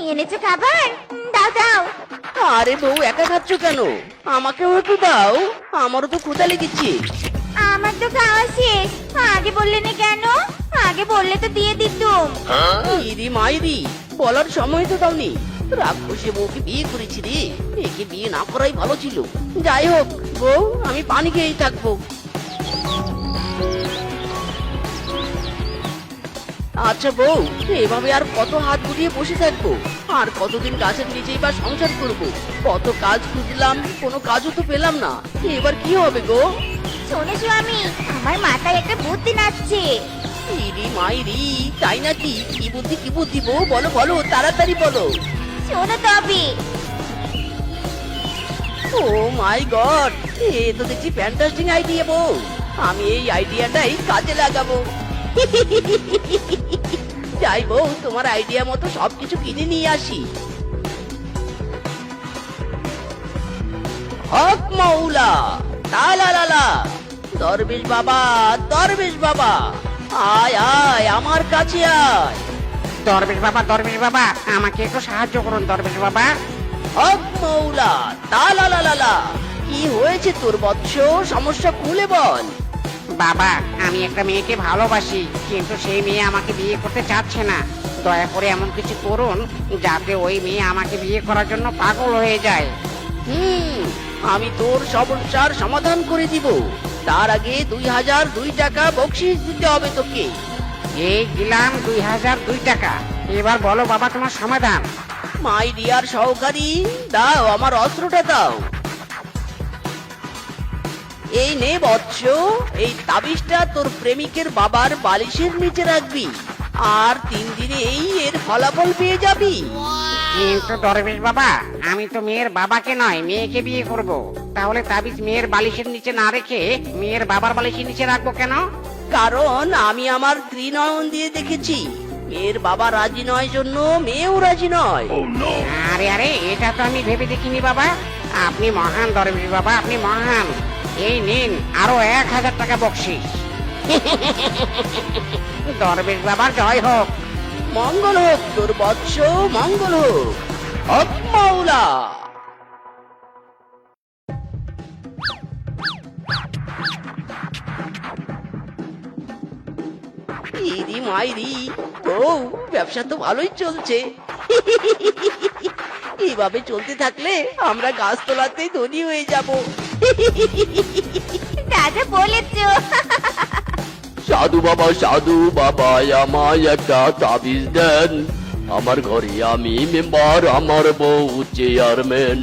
এনেছো খাবার? দাও দাও। আরে বউ, একা খাচ্ছ কেন? আমাকেও একটু দাও, আমারও তো ক্ষুধা লেগেছে। আমার তো খাওয়া শেষ। আগে বললে না কেন? আগে বললে তো দিয়ে দিতুম। ইরি মাইরি, বলার সময় তো দাওনি। রাক্ষসে বউকে বিয়ে করেছি রে, একে বিয়ে না করাই ভালো ছিল। যাই হোক বউ, আমি পানি খেয়েই থাকবো। আচ্ছা বউ, এভাবে আর কত হাত গুটিয়ে বসে থাকবো? আর কতদিন গাছের নিচেই বা সংসার করব? কত কাজ খুঁজলাম, কোনো কাজও তো পেলাম না। এবার কি হবে গো? শোনো স্বামী, আমার মাথায় একটা বুদ্ধি নাচছে। ইরি মাইরি, তাই নাকি? কি বুদ্ধি কি বুদ্ধি বউ, বলো বলো, তাড়াতাড়ি বলো। শোনো তবে। ও মাই গড, এ তো দেখছি ফ্যান্টাস্টিক আইডিয়া বউ। আমি এই আইডিয়াটাই কাজে লাগাবো। যাই বউ, তোমার আইডিয়া মতো সবকিছু কিনে নিয়ে আসি। হক মাওলা, তালালালা, দরবেশ বাবা, দরবেশ বাবা, আয় আয় আমার কাছে আয়। দরবেশ বাবা, আমাকে একটু সাহায্য করুন দরবেশ বাবা। হক মাওলা, তালালালা, কি হয়েছে তোর বৎস? সমস্যা খুলে বল। বাবা, আমি একটা মেয়েকে ভালোবাসি, কিন্তু সেই মেয়ে আমাকে বিয়ে করতে চাচ্ছে না। দয়া করে এমন কিছু করুন যাতে ওই মেয়ে আমাকে বিয়ে করার জন্য পাগল হয়ে যায়। আমি তোর সমস্যার সমাধান করে দিব। তার আগে 2002 টাকা বকশিশ দিতে হবে তোকে। এই দিলাম 2002 টাকা। এবার বলো বাবা তোমার সমাধান। মাই ডিয়ার সহকারী, দাও আমার অস্ত্রটা দাও। এই নে বৎস, এই তাবিজটা তোর প্রেমিকের বাবার বালিশের নিচে রাখবি, আর 3 দিনেই এর ফলাফল পেয়ে যাবি। কিন্তু দরবেশ বাবা, আমি তো মেয়ের বাবাকে নয় মেয়েকে বিয়ে করব। তাহলে তাবিজ মেয়ের বালিশের নিচে না রেখে মেয়ের বাবার বালিশের নিচে রাখবো কেন? কারণ আমি আমার ত্রিনয়ন দিয়ে দেখেছি, মেয়ের বাবা রাজি নয় জন্য মেয়েও রাজি নয়। আরে আরে, এটা তো আমি ভেবে দেখিনি বাবা। আপনি মহান দরবেশ বাবা, আপনি মহান। এই নিন আরো 1000 টাকা বকশিশ। দরবেশ বাবার জয় হোক। মঙ্গল হোক তোর বৎস, মঙ্গল হোক। হক মাওলা। ইরি মাইরি, বউ, ব্যবসা তো ভালোই চলছে। এইভাবে চলতে থাকলে আমরা গাছতলাতেই ধনী হয়ে যাব। দাদা বলেছো। সাধু বাবা, আমায় একটা তাবিজ দেন। আমার ঘরে আমি মেম্বার, আমার বউ চেয়ারম্যান।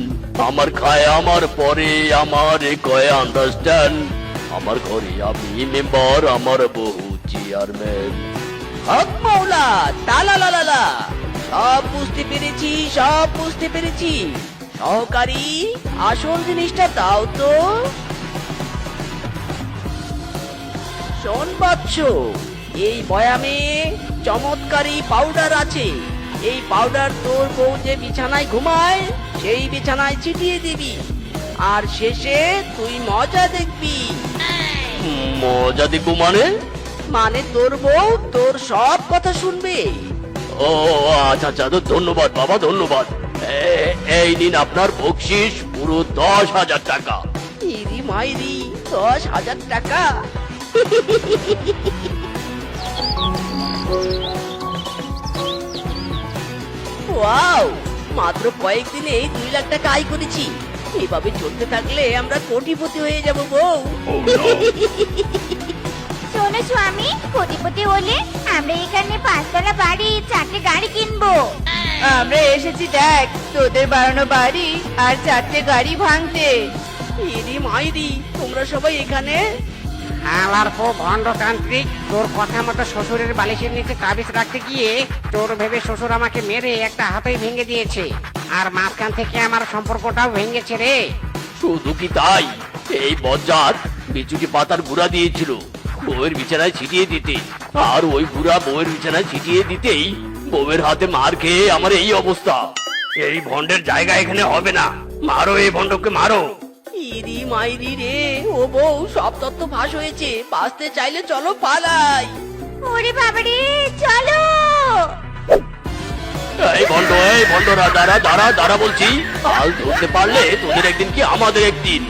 আমার খায় আমার পরে, আমার কয় আন্ডারস্ট্যান্ড। আমার ঘরে আমি মেম্বার, আমার বউ চেয়ারম্যান। হক মাওলা, তালালালা, সব বুঝতে পেরেছি, সব বুঝতে পেরেছি। সহকারী, আসল জিনিসটা দাও তো। শোন বৎস, এই বয়ামে চমৎকারী পাউডার আছে। এই পাউডার তোর বউ যে বিছানায় ঘুমায় সেই বিছানায় ছিটিয়ে দিবি, আর শেষে তুই মজা দেখবি। মজা দেখবো মানে? মানে তোর বউ তোর সব কথা শুনবে। ও আচ্ছা আচ্ছা, তো ধন্যবাদ বাবা, ধন্যবাদ। এই নিন আপনার বকশিশ, পুরো 10,000 টাকা। ইরি মাইরি, 10,000 টাকা। ওয়াও, মাত্র কয়েকদিনে 2 লাখ টাকা আয় করেছি। এভাবে চলতে থাকলে আমরা কোটিপতি হয়ে যাব বউ। শোনো স্বামী, কোটিপতি হলে আমরা এখানে 5 তলা বাড়ি, 4টে গাড়ি কিনবো। আমরা এসেছি দেখ তোদের বানানো বাড়ি আর 4টে গাড়ি ভাঙতে। ইরি মাইরি, তোমরা সবাই এখানে? হালার পো ভণ্ডতান্ত্রিক, তোর কথা মতো শ্বশুরের বালিশের নিচে তাবিজ রাখতে গিয়ে তোর ভেবে শ্বশুর আমাকে মেরে একটা হাতই ভেঙে দিয়েছে, আর মাঝখান থেকে আমার সম্পর্কটাও ভেঙেছে রে। শুধু কি তাই, এই বজ্জাত বিচুটি পাতার গুঁড়া দিয়েছিল বউয়ের বিছানায় ছিটিয়ে দিতে, আর ওই গুঁড়া বউয়ের বিছানায় ছিটিয়ে দিতেই বউয়ের হাতে মার খেয়ে আমার এই অবস্থা। এই ভণ্ডের জায়গা এখানে হবে না, মারো এই ভণ্ডকে, মারো। ইরি মাইরি রে, ও বউ, সব তথ্য ফাঁস হয়েছে। বাঁচতে চাইলে চলো পালাই। ওরে বাবারে, চলো। এই ভণ্ড দাঁড়া দাঁড়া দাঁড়া বলছি, কাল ধরতে পারলে তোদের একদিন কি আমাদের একদিন।